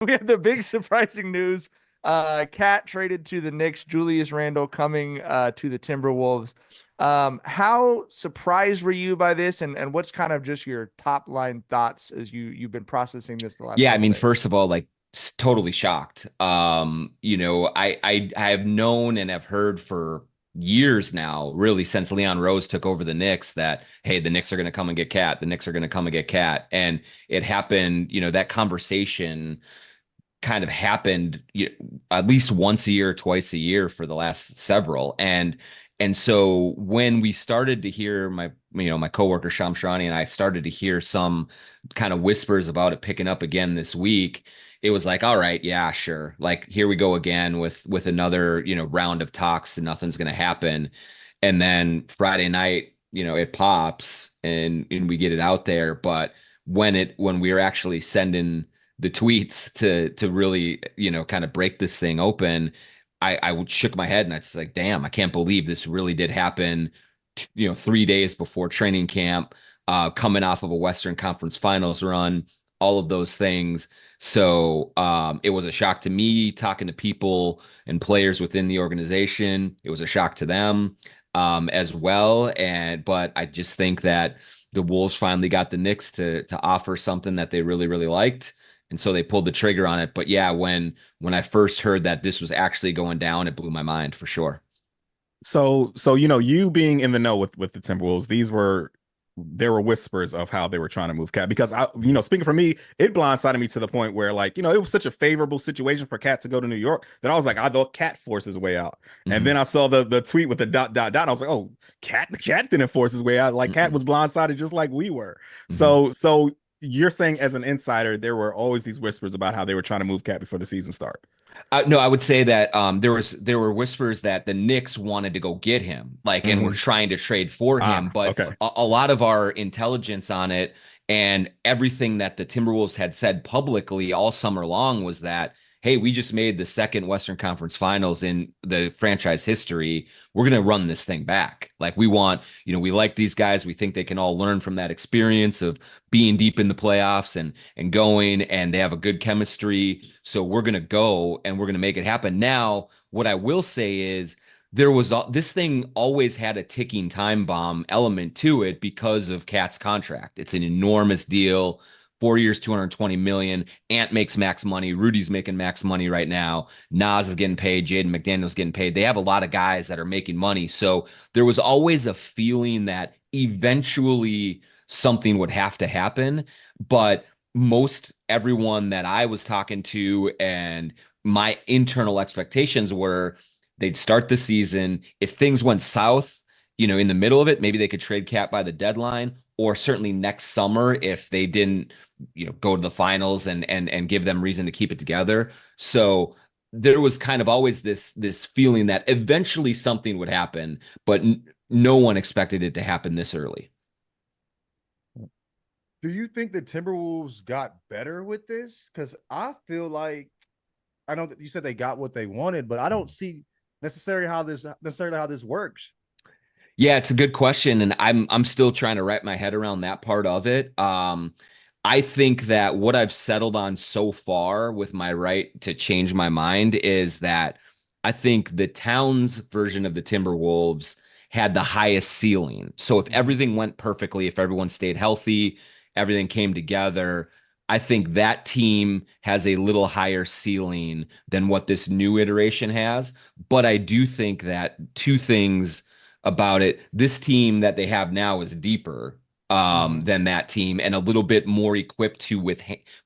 we have the big surprising news. Cat traded to the Knicks, Julius Randle coming to the Timberwolves. How surprised were you by this, and what's kind of just your top line thoughts as you've been processing this the last Yeah, I couple mean, days? first of all, like totally shocked. I have known and have heard for years now, really since Leon Rose took over the Knicks, that hey, the Knicks are going to come and get Cat. The Knicks are going to come and get Cat, and it happened. That conversation kind of happened at least once a year, twice a year for the last several. And so when we started to hear my coworker Sham Shrani and I started to hear some kind of whispers about it picking up again this week, it was like, all right, yeah, sure. Like here we go again with another, round of talks and nothing's gonna happen. And then Friday night, it pops and we get it out there. But when we were actually sending the tweets to really, kind of break this thing open, I shook my head and I was like, damn, I can't believe this really did happen, 3 days before training camp, coming off of a Western Conference Finals run, all of those things. So it was a shock to me talking to people and players within the organization. It was a shock to them as well. But I just think that the Wolves finally got the Knicks to offer something that they really, really liked. And so they pulled the trigger on it. But yeah, when I first heard that this was actually going down, it blew my mind for sure. So you being in the know with the Timberwolves, there were whispers of how they were trying to move Cat because speaking for me, it blindsided me to the point where like it was such a favorable situation for Cat to go to New York that I was like, I thought Cat forced his way out, and Mm-hmm. then I saw the tweet with the dot dot dot. And I was like, oh, Cat didn't force his way out. Like Cat Mm-mm. was blindsided just like we were. Mm-hmm. So you're saying as an insider, there were always these whispers about how they were trying to move Cat before the season started. No, I would say that there were whispers that the Knicks wanted to go get him, like, and were Mm-hmm. trying to trade for him. But Okay. a lot of our intelligence on it and everything that the Timberwolves had said publicly all summer long was that, hey, we just made the second Western Conference Finals in the franchise history. We're going to run this thing back. Like we want, we like these guys. We think they can all learn from that experience of being deep in the playoffs and going, and they have a good chemistry. So we're going to go and we're going to make it happen. Now, what I will say is this thing always had a ticking time bomb element to it because of Cat's contract. It's an enormous deal. 4 years, 220 million. Ant makes max money. Rudy's making max money right now. Nas is getting paid. Jaden McDaniel's getting paid. They have a lot of guys that are making money. So there was always a feeling that eventually something would have to happen. But most everyone that I was talking to and my internal expectations were they'd start the season. If things went south, in the middle of it, maybe they could trade Cat by the deadline, or certainly next summer if they didn't, go to the finals and give them reason to keep it together. So there was kind of always this feeling that eventually something would happen, but no one expected it to happen this early. Do you think the Timberwolves got better with this? Because I feel like I know that you said they got what they wanted, but I don't see necessarily how this works. Yeah, it's a good question, and I'm still trying to wrap my head around that part of it. I think that what I've settled on so far with my right to change my mind is that I think the Towns version of the Timberwolves had the highest ceiling. So if everything went perfectly, if everyone stayed healthy, everything came together, I think that team has a little higher ceiling than what this new iteration has. But I do think that two things about it. This team that they have now is deeper Mm-hmm. than that team and a little bit more equipped to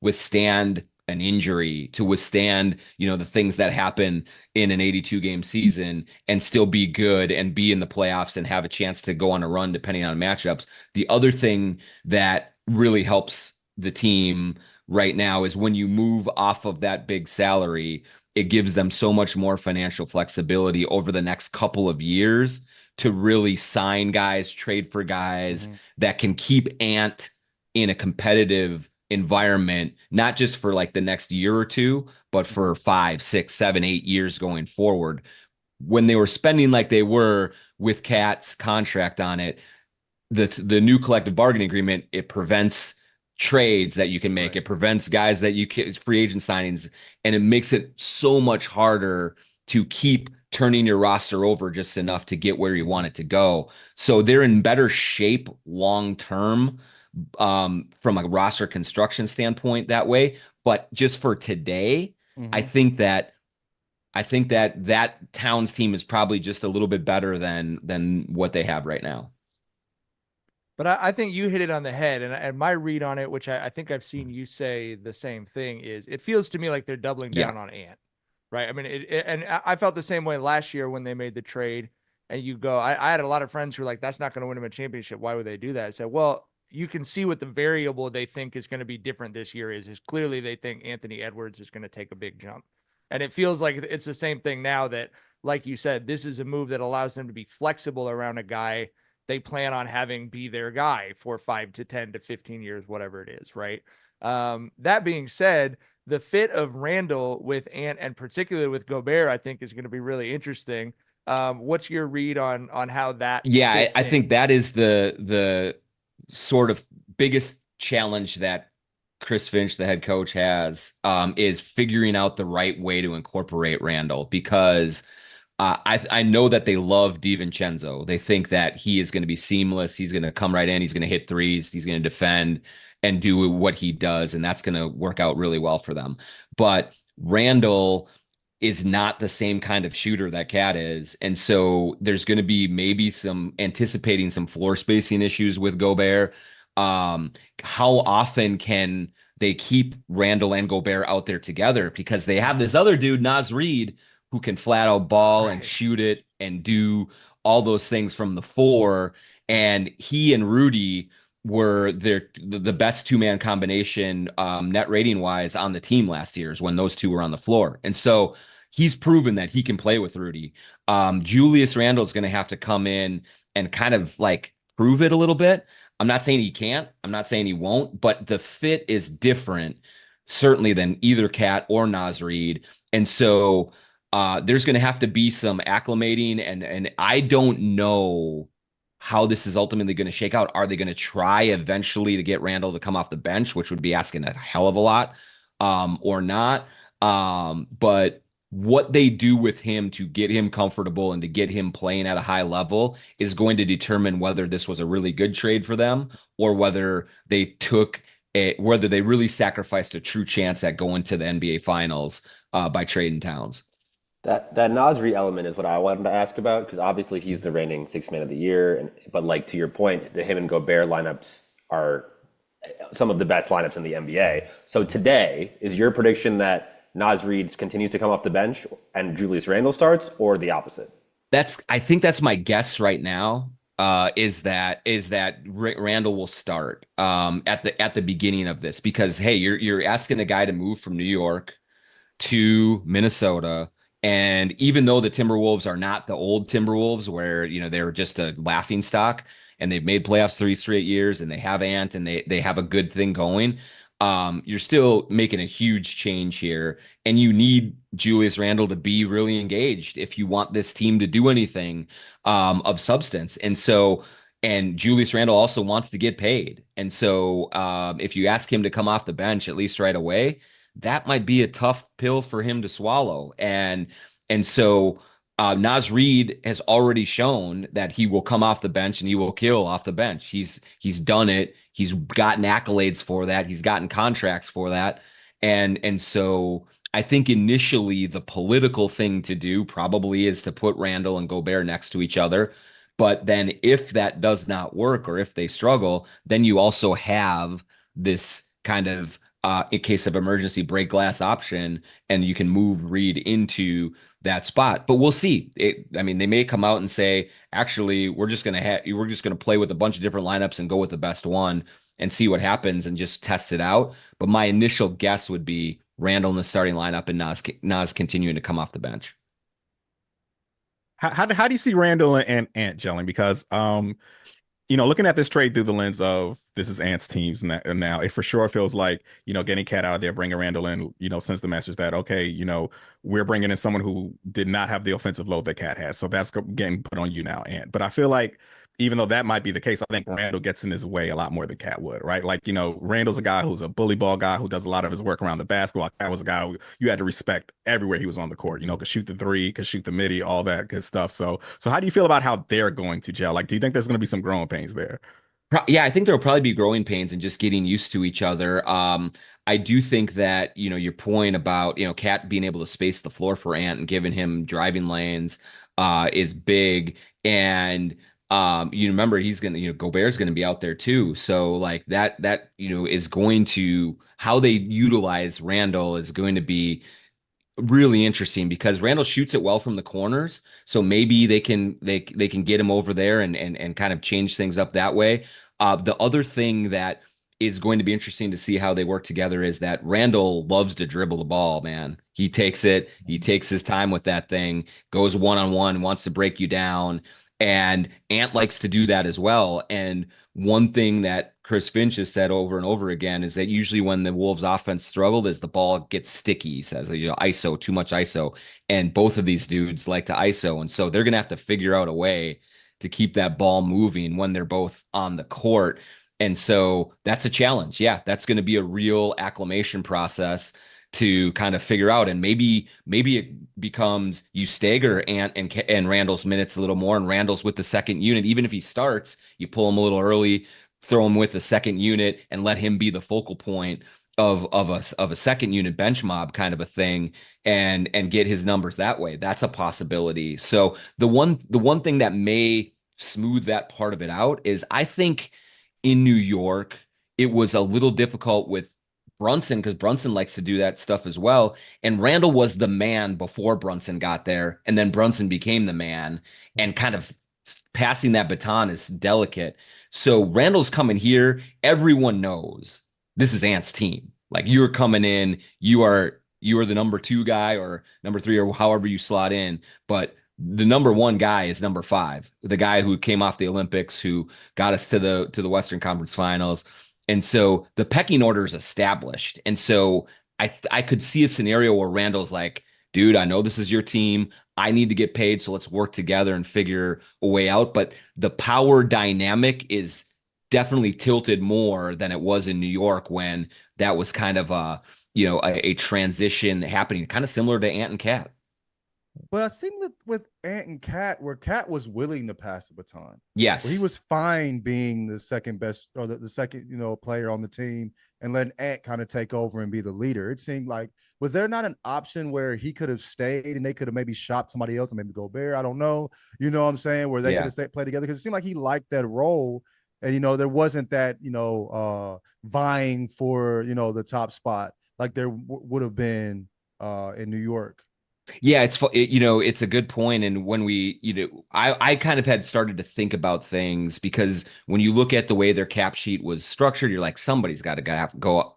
withstand an injury, to withstand, the things that happen in an 82 game season and still be good and be in the playoffs and have a chance to go on a run depending on matchups. The other thing that really helps the team right now is when you move off of that big salary, it gives them so much more financial flexibility over the next couple of years to really sign guys, trade for guys Mm-hmm. that can keep Ant in a competitive environment, not just for like the next year or two, but for 5, 6, 7, 8 years going forward. When they were spending like they were with Cat's contract on it, the new collective bargaining agreement, it prevents trades that you can make. Right. It prevents guys that you can free agent signings, and it makes it so much harder to keep turning your roster over just enough to get where you want it to go. So they're in better shape long term from a roster construction standpoint that way. But just for today, I think that that Towns team is probably just a little bit better than what they have right now. But I think you hit it on the head, and my read on it, which I think I've seen you say the same thing, is it feels to me like they're doubling down on Ant, right? I mean, and I felt the same way last year when they made the trade. And you go, I had a lot of friends who were like, that's not going to win them a championship. Why would they do that? I said, well, you can see what the variable they think is going to be different this year is clearly they think Anthony Edwards is going to take a big jump. And it feels like it's the same thing now that, like you said, this is a move that allows them to be flexible around a guy they plan on having be their guy for 5 to 10 to 15 years, whatever it is, right? That being said, the fit of Randle with Ant and particularly with Gobert, I think is going to be really interesting. What's your read on how that? Yeah, I think that is the sort of biggest challenge that Chris Finch, the head coach, has is figuring out the right way to incorporate Randle, because I know that they love DiVincenzo. They think that he is going to be seamless. He's going to come right in. He's going to hit threes. He's going to defend and do what he does, and that's going to work out really well for them. But Randle is not the same kind of shooter that Cat is. And so there's going to be maybe anticipating some floor spacing issues with Gobert. How often can they keep Randle and Gobert out there together? Because they have this other dude, Naz Reid, who can flat out ball and shoot it and do all those things from the 4. And he and Rudy were the best two-man combination net rating wise on the team last year, is when those two were on the floor. And so he's proven that he can play with Rudy. Julius Randle is going to have to come in and kind of like prove it a little bit. I'm not saying he can't. I'm not saying he won't, but the fit is different, certainly, than either Cat or Naz Reid. And so there's going to have to be some acclimating, and I don't know how this is ultimately going to shake out. Are they going to try eventually to get Randle to come off the bench, which would be asking a hell of a lot, or not? But what they do with him to get him comfortable and to get him playing at a high level is going to determine whether this was a really good trade for them, or whether they whether they really sacrificed a true chance at going to the NBA Finals by trading Towns. That Nasri element is what I wanted to ask about, because obviously he's the reigning sixth man of the year. But like, to your point, the him and Gobert lineups are some of the best lineups in the NBA. So today, is your prediction that Naz Reid continues to come off the bench and Julius Randle starts, or the opposite? I think that's my guess right now. Is that Randle will start at the beginning of this, because hey, you're asking a guy to move from New York to Minnesota. And even though the Timberwolves are not the old Timberwolves where, they were just a laughing stock, and they've made playoffs 3 straight years, and they have Ant, and they have a good thing going, you're still making a huge change here. And you need Julius Randle to be really engaged if you want this team to do anything of substance. And Julius Randle also wants to get paid. And so if you ask him to come off the bench, at least right away, that might be a tough pill for him to swallow. And so Naz Reid has already shown that he will come off the bench and he will kill off the bench. He's done it. He's gotten accolades for that. He's gotten contracts for that. And so I think initially the political thing to do probably is to put Randle and Gobert next to each other. But then if that does not work, or if they struggle, then you also have this kind of in case of emergency break glass option, and you can move Reid into that spot. But we'll see. They may come out and say, actually, we're just going to play with a bunch of different lineups and go with the best one and see what happens and just test it out. But my initial guess would be Randle in the starting lineup and Naz continuing to come off the bench. How do you see Randle and Ant gelling? Because looking at this trade through the lens of this is Ant's teams now, it for sure feels like, getting Cat out of there, bringing Randle in, since the message that, okay, we're bringing in someone who did not have the offensive load that Cat has. So that's getting put on you now, Ant. But I feel like even though that might be the case, I think Randle gets in his way a lot more than Cat would, right? Like, Randle's a guy who's a bully ball guy who does a lot of his work around the basketball. Cat was a guy who you had to respect everywhere he was on the court, could shoot the three, could shoot the midi, all that good stuff. So how do you feel about how they're going to gel? Like, do you think there's going to be some growing pains there? Yeah, I think there'll probably be growing pains and just getting used to each other. I do think that, your point about, Cat being able to space the floor for Ant and giving him driving lanes is big. And you remember he's gonna, Gobert's gonna be out there too. So like that, is going to how they utilize Randle is going to be really interesting because Randle shoots it well from the corners. So maybe they can get him over there and kind of change things up that way. The other thing that is going to be interesting to see how they work together is that Randle loves to dribble the ball, man. He takes his time with that thing, goes one-on-one, wants to break you down. And Ant likes to do that as well. And one thing that Chris Finch has said over and over again is that usually when the Wolves offense struggled is the ball gets sticky. He says, ISO, too much ISO. And both of these dudes like to ISO. And so they're going to have to figure out a way to keep that ball moving when they're both on the court. And so that's a challenge. Yeah, that's going to be a real acclimation process to kind of figure out. And maybe it becomes you stagger Ant and Randle's minutes a little more, and Randle's with the second unit. Even if he starts, you pull him a little early, throw him with the second unit, and let him be the focal point of a second unit bench mob kind of a thing, and get his numbers that way. That's a possibility. So the one thing that may smooth that part of it out is I think in New York it was a little difficult with Brunson because Brunson likes to do that stuff as well. And Randle was the man before Brunson got there. And then Brunson became the man, and kind of passing that baton is delicate. So Randle's coming here. Everyone knows this is Ant's team. Like, you're coming in, you are the number 2 guy or number 3 or however you slot in. But the number 1 guy is number 5, the guy who came off the Olympics, who got us to the Western Conference Finals. And so the pecking order is established. And so I could see a scenario where Randle's like, dude, I know this is your team. I need to get paid. So let's work together and figure a way out. But the power dynamic is definitely tilted more than it was in New York, when that was kind of a transition happening, kind of similar to Ant and Cat. But I think that with Ant and Cat, where Cat was willing to pass the baton. Yes. Where he was fine being the second best, or the second, player on the team, and letting Ant kind of take over and be the leader. It seemed like, was there not an option where he could have stayed and they could have maybe shopped somebody else and maybe Gobert? I don't know. You know what I'm saying? Where they could have played together, because it seemed like he liked that role. And, there wasn't that, vying for, the top spot like there would have been in New York. Yeah, it's a good point. And when I kind of had started to think about things, because when you look at the way their cap sheet was structured, you're like, somebody's got to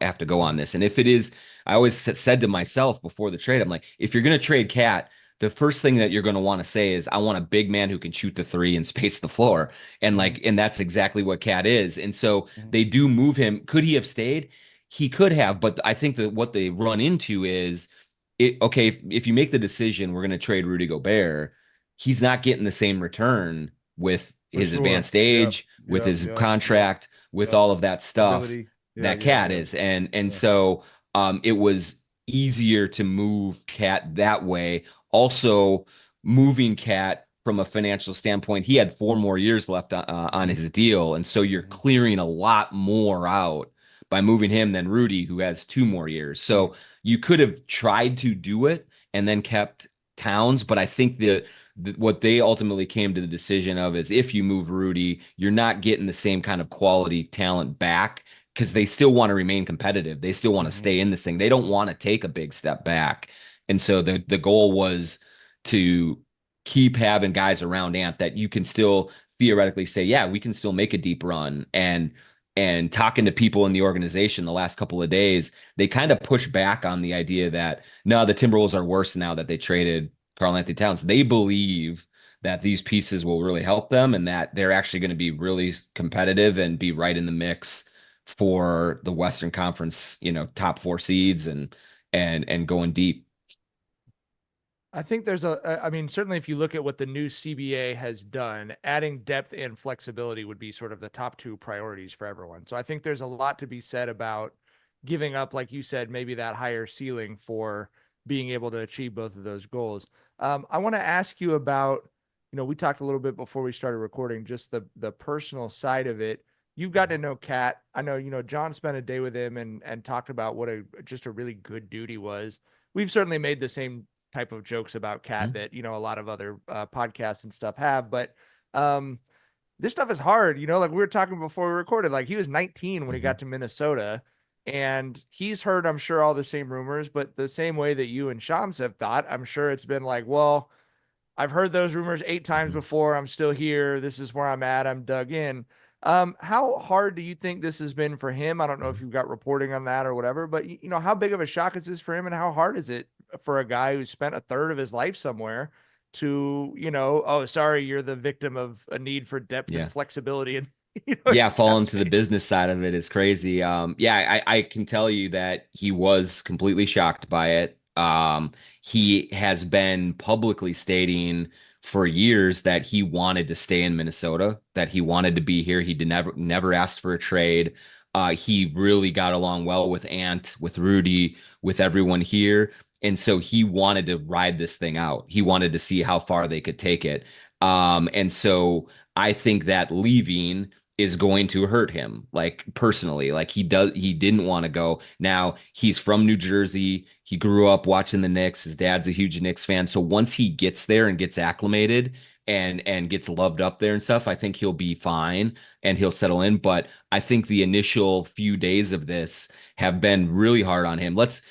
have to go on this. And if it is, I always said to myself before the trade, I'm like, if you're going to trade Cat, the first thing that you're going to want to say is, I want a big man who can shoot the 3 and space the floor. And and that's exactly what Cat is. And so they do move him. Could he have stayed? He could have, but I think that what they run into is, if you make the decision, we're going to trade Rudy Gobert, he's not getting the same return with his advanced age, with his contract, with all of that stuff that Cat is. And so it was easier to move Cat that way. Also, moving Cat from a financial standpoint, he had 4 more years left on his deal. And so you're clearing a lot more out by moving him than Rudy, who has 2 more years. So you could have tried to do it and then kept Towns, but I think what they ultimately came to the decision of is, if you move Rudy, you're not getting the same kind of quality talent back, because they still want to remain competitive. They still want to stay in this thing. They don't want to take a big step back. And so the goal was to keep having guys around Ant that you can still theoretically say, yeah, we can still make a deep run. And talking to people in the organization the last couple of days, they kind of push back on the idea that, no, the Timberwolves are worse now that they traded Karl-Anthony Towns. They believe that these pieces will really help them, and that they're actually going to be really competitive and be right in the mix for the Western Conference, top 4 seeds and going deep. I think there's I mean, certainly if you look at what the new CBA has done, adding depth and flexibility would be sort of the top two priorities for everyone. So I think there's a lot to be said about giving up, like you said, maybe that higher ceiling for being able to achieve both of those goals. I want to ask you about, we talked a little bit before we started recording, just the personal side of it. You've gotten to know Cat. I know, John spent a day with him and talked about what just a really good dude he was. We've certainly made the same type of jokes about Cat that, a lot of other podcasts and stuff have, but this stuff is hard, like we were talking before we recorded, like he was 19 when he got to Minnesota, and he's heard, I'm sure, all the same rumors, but the same way that you and Shams have thought, I'm sure it's been like, well, I've heard those rumors 8 times before. I'm still here. This is where I'm at. I'm dug in. How hard do you think this has been for him? I don't know if you've got reporting on that or whatever, but how big of a shock is this for him, and how hard is it for a guy who spent a third of his life somewhere to, oh, sorry, you're the victim of a need for depth and flexibility and fall into the business side of it is crazy. I can tell you that he was completely shocked by it. He has been publicly stating for years that he wanted to stay in Minnesota, that he wanted to be here. He never asked for a trade. He really got along well with Ant, with Rudy, with everyone here. And so he wanted to ride this thing out. He wanted to see how far they could take it. And so I think that leaving is going to hurt him, like personally. Like he didn't want to go. Now he's from New Jersey. He grew up watching the Knicks. His dad's a huge Knicks fan. So once he gets there and gets acclimated and gets loved up there and stuff, I think he'll be fine and he'll settle in. But I think the initial few days of this have been really hard on him. Let's,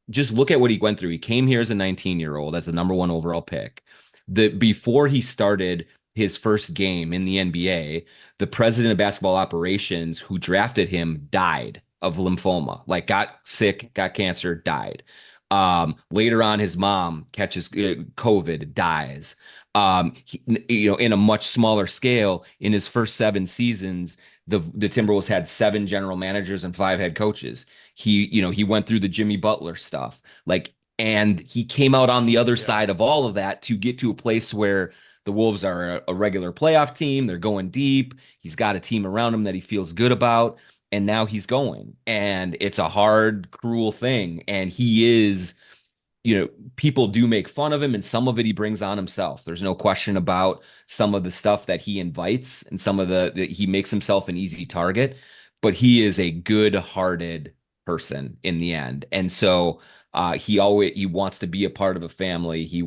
just look at what he went through. He came here as a 19-year-old, as the number 1 overall pick. Before he started his first game in the NBA, the president of basketball operations who drafted him died of lymphoma, like got sick, got cancer, died. Later on, his mom catches COVID, dies. In a much smaller scale, in his first 7 seasons, the Timberwolves had 7 general managers and 5 head coaches. He went through the Jimmy Butler stuff, and he came out on the other side of all of that to get to a place where the Wolves are a regular playoff team. They're going deep. He's got a team around him that he feels good about. And now he's going. And it's a hard, cruel thing. And he is, people do make fun of him, and some of it he brings on himself. There's no question about some of the stuff that he invites, and some of he makes himself an easy target. But he is a good-hearted person in the end. And so he wants to be a part of a family. He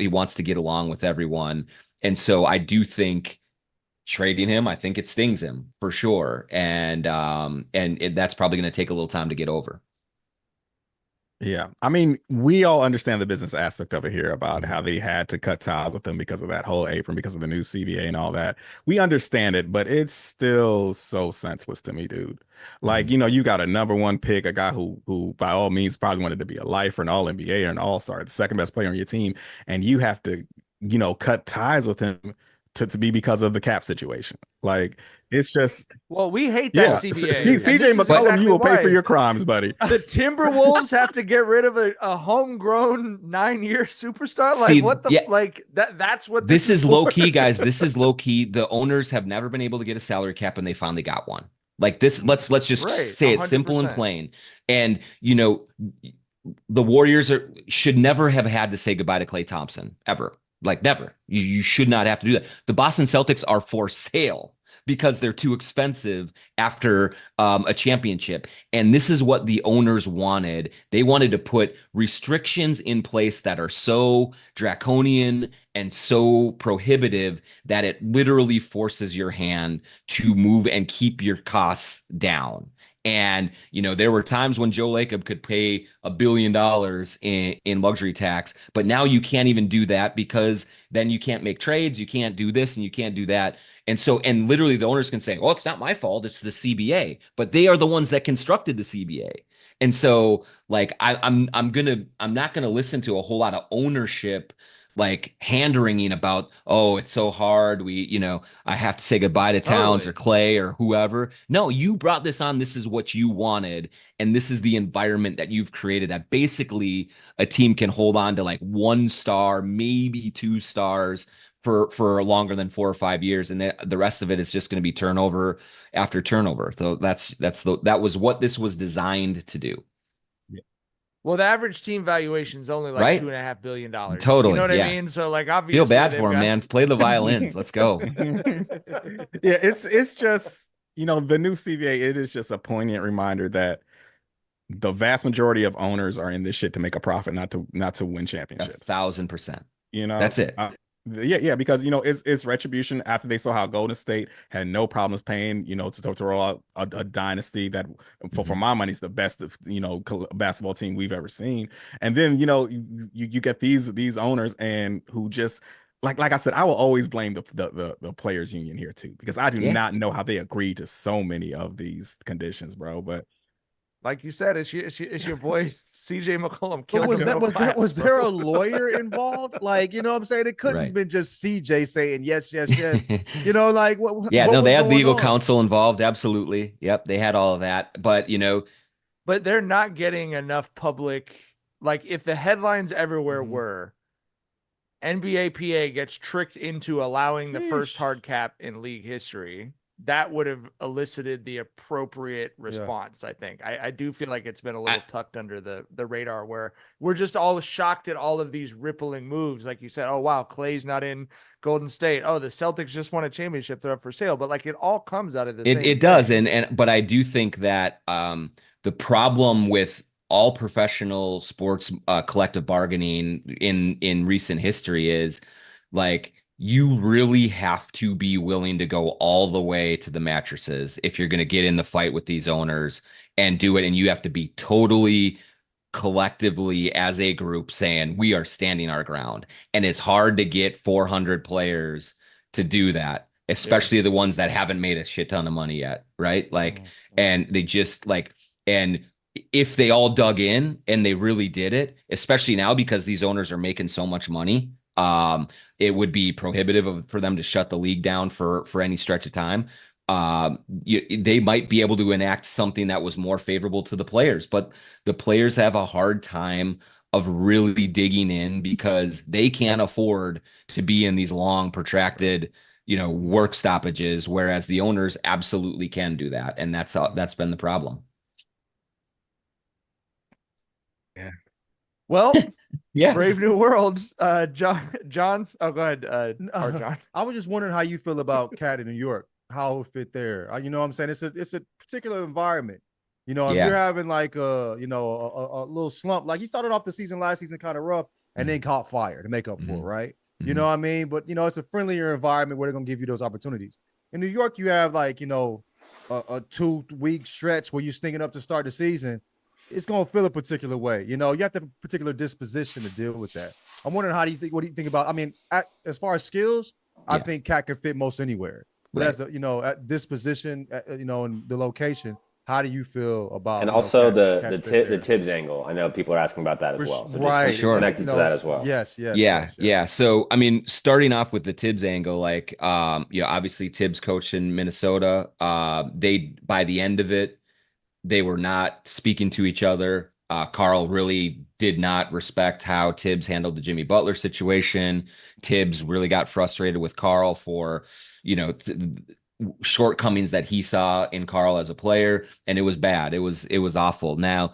wants to get along with everyone. And so I do think trading him, I think it stings him for sure. And that's probably going to take a little time to get over. Yeah. I mean, we all understand the business aspect of it here about how they had to cut ties with him because of that whole apron, because of the new CBA and all that. We understand it, but it's still so senseless to me, dude. Like, you got a number 1 pick, a guy who by all means probably wanted to be a lifer, an all-NBA or an all-star, the second best player on your team, and you have to, cut ties with him to be because of the cap situation. Like, it's just, well, we hate that CBA. CJ McCollum, you will pay for your crimes, buddy. The Timberwolves have to get rid of a homegrown 9-year superstar. Like, that's what this is low key, guys. This is low key. The owners have never been able to get a salary cap, and they finally got one. Like this, let's just say it 100%. Simple and plain. And the Warriors should never have had to say goodbye to Klay Thompson ever. Like never. You should not have to do that. The Boston Celtics are for sale because they're too expensive after a championship. And this is what the owners wanted. They wanted to put restrictions in place that are so draconian and so prohibitive that it literally forces your hand to move and keep your costs down. And, there were times when Joe Lacob could pay $1 billion in luxury tax, but now you can't even do that because then you can't make trades. You can't do this and you can't do that. And so, and literally the owners can say, well, it's not my fault. It's the CBA, but they are the ones that constructed the CBA. And so like, I'm not going to listen to a whole lot of ownership like hand-wringing about, oh, it's so hard. I have to say goodbye to Towns or Clay or whoever. No, you brought this on. This is what you wanted. And this is the environment that you've created that basically a team can hold on to like 1 star, maybe 2 stars for longer than 4 or 5 years. And the rest of it is just going to be turnover after turnover. So that was what this was designed to do. Well, the average team valuation is only like $2.5 billion. Totally. You know what I mean? So like, obviously, feel bad for him, man. Play the violins. Let's go. Yeah, it's just, the new CBA, it is just a poignant reminder that the vast majority of owners are in this shit to make a profit, not to win championships. 1,000%. That's it. Yeah, because it's retribution after they saw how Golden State had no problems paying, to roll out a dynasty that for my money is the best basketball team we've ever seen. And then you get these owners and who just like I said, I will always blame the players union here too, because I do not know how they agreed to so many of these conditions, bro. But like you said, it's your boy CJ McCollum. Was there a lawyer involved? Like, what I'm saying? It couldn't have been just CJ saying yes. Like what? Yeah, what no, they had legal on? counsel involved. Absolutely. Yep, they had all of that. But but they're not getting enough public. Like, if the headlines everywhere were NBA PA gets tricked into allowing the first hard cap in league history, that would have elicited the appropriate response. I think I do feel like it's been a little tucked under the radar, where we're just all shocked at all of these rippling moves. Like you said, oh wow, Clay's not in Golden State. Oh, the Celtics just won a championship, they're up for sale. But like, it all comes out of the same it does. thing. But I do think that the problem with all professional sports collective bargaining in recent history is like, you really have to be willing to go all the way to the mattresses if you're going to get in the fight with these owners and do it. And you have to be totally collectively as a group saying, we are standing our ground. And it's hard to get 400 players to do that, especially the ones that haven't made a shit ton of money yet. Right. Like, and they just like, and if they all dug in and they really did it, especially now because these owners are making so much money, it would be prohibitive for them to shut the league down for any stretch of time. They might be able to enact something that was more favorable to the players, but the players have a hard time of really digging in because they can't afford to be in these long, protracted, work stoppages, whereas the owners absolutely can do that. And that's been the problem. Yeah. Well, yeah. Brave New World. John. Oh, go ahead. John. I was just wondering how you feel about Cat in New York. How it fit there. You know what I'm saying? It's a particular environment. If you're having like a little slump, like he started off the last season kind of rough, and then caught fire to make up for it, right? You know what I mean? But it's a friendlier environment where they're gonna give you those opportunities. In New York, you have like a 2-week stretch where you're stinking up to start the season. It's going to feel a particular way. You have to have a particular disposition to deal with that. I'm wondering, what do you think about, as far as skills, I think Cat can fit most anywhere. But as at this position, in the location, how do you feel about? And also the Tibbs angle. I know people are asking about that as well. So just connected to that as well. Yes. Yeah. So, starting off with the Tibbs angle, like, obviously Tibbs coached in Minnesota. They, by the end of it, they were not speaking to each other. Karl really did not respect how Tibbs handled the Jimmy Butler situation. Tibbs really got frustrated with Karl for, shortcomings that he saw in Karl as a player, and it was bad. It was awful. Now,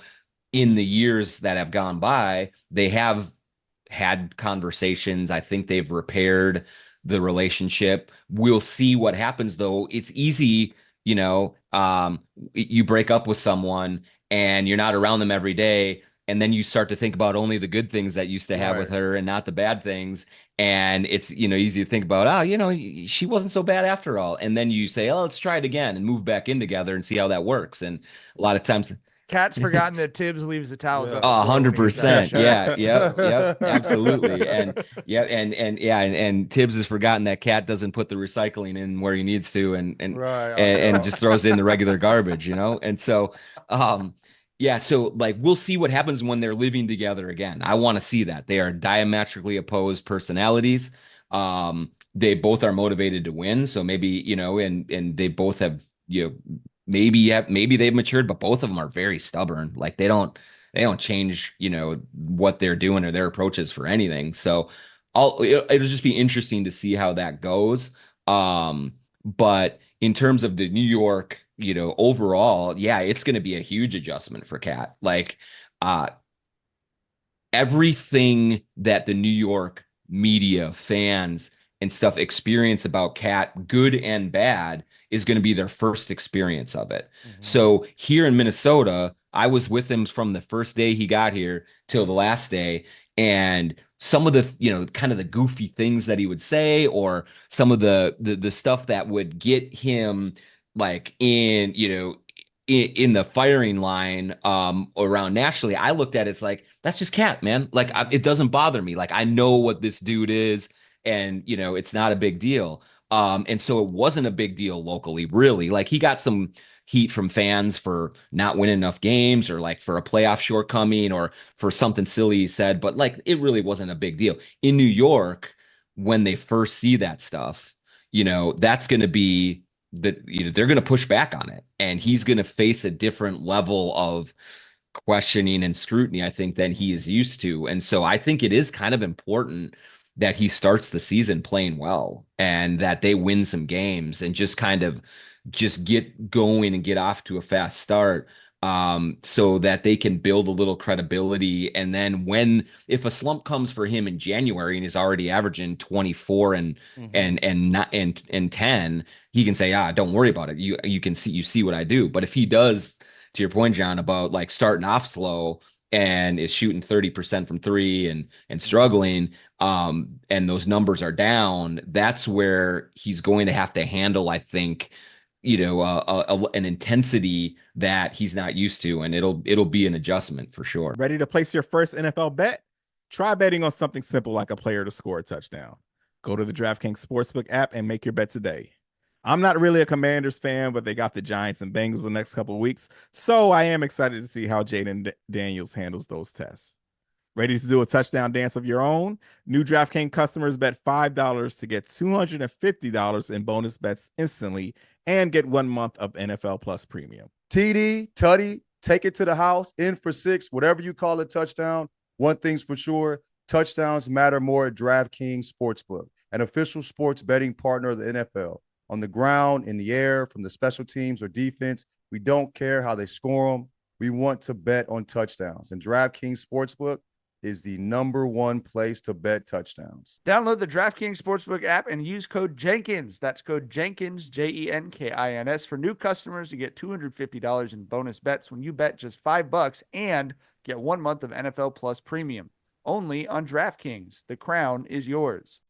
in the years that have gone by, they have had conversations. I think they've repaired the relationship. We'll see what happens, though. It's easy, you break up with someone and you're not around them every day, and then you start to think about only the good things that used to have with her and not the bad things. And it's, easy to think about, she wasn't so bad after all. And then you say, oh, let's try it again and move back in together and see how that works. And a lot of times Cat's forgotten that Tibbs leaves the towels up. 100%. Yeah. Yep. Absolutely. And Tibbs has forgotten that Cat doesn't put the recycling in where he needs to and just throws in the regular garbage, And so, Yeah, so like we'll see what happens when they're living together again. I want to see that. They are diametrically opposed personalities. They both are motivated to win, so maybe, and they both have, maybe they've matured, but both of them are very stubborn. Like they don't change, what they're doing or their approaches for anything. So it'll just be interesting to see how that goes. But in terms of the New York, overall, yeah, it's going to be a huge adjustment for Cat. Like, everything that the New York media, fans, and stuff experience about Cat, good and bad, is going to be their first experience of it. So here in Minnesota, I was with him from the first day he got here till the last day. And some of the, kind of the goofy things that he would say, or some of the stuff that would get him like in the firing line around nationally, I looked at it as like, that's just Cat, man. Like, it doesn't bother me. Like, I know what this dude is, and it's not a big deal. And so it wasn't a big deal locally, really. Like, he got some heat from fans for not winning enough games, or like for a playoff shortcoming, or for something silly he said, but like it really wasn't a big deal. In New York, when they first see that stuff, that's going to be that, they're going to push back on it, and he's going to face a different level of questioning and scrutiny, I think, than he is used to. And so I think it is kind of important that he starts the season playing well, and that they win some games and just kind of just get going and get off to a fast start, so that they can build a little credibility. And then if a slump comes for him in January and he's already averaging 24 and 10, he can say, don't worry about it. You see what I do. But if he does, to your point, John, about like starting off slow and is shooting 30% from three and struggling, and those numbers are down, that's where he's going to have to handle, I think, an intensity that he's not used to, and it'll be an adjustment for sure. Ready to place your first NFL bet? Try betting on something simple like a player to score a touchdown. Go to the DraftKings Sportsbook app and make your bet today. I'm not really a Commanders fan, but they got the Giants and Bengals the next couple of weeks, so I am excited to see how Jaden Daniels handles those tests. Ready to do a touchdown dance of your own? New DraftKings customers bet $5 to get $250 in bonus bets instantly, and get 1 month of NFL Plus Premium. TD, Tutty, take it to the house, in for 6, whatever you call a touchdown. One thing's for sure, touchdowns matter more at DraftKings Sportsbook, an official sports betting partner of the NFL. On the ground, in the air, from the special teams or defense, we don't care how they score them. We want to bet on touchdowns. And DraftKings Sportsbook is the #1 place to bet touchdowns. Download the DraftKings Sportsbook app and use code Jenkins. That's code Jenkins, Jenkins, for new customers to get $250 in bonus bets when you bet just $5 and get 1 month of NFL Plus Premium. Only on DraftKings. The crown is yours.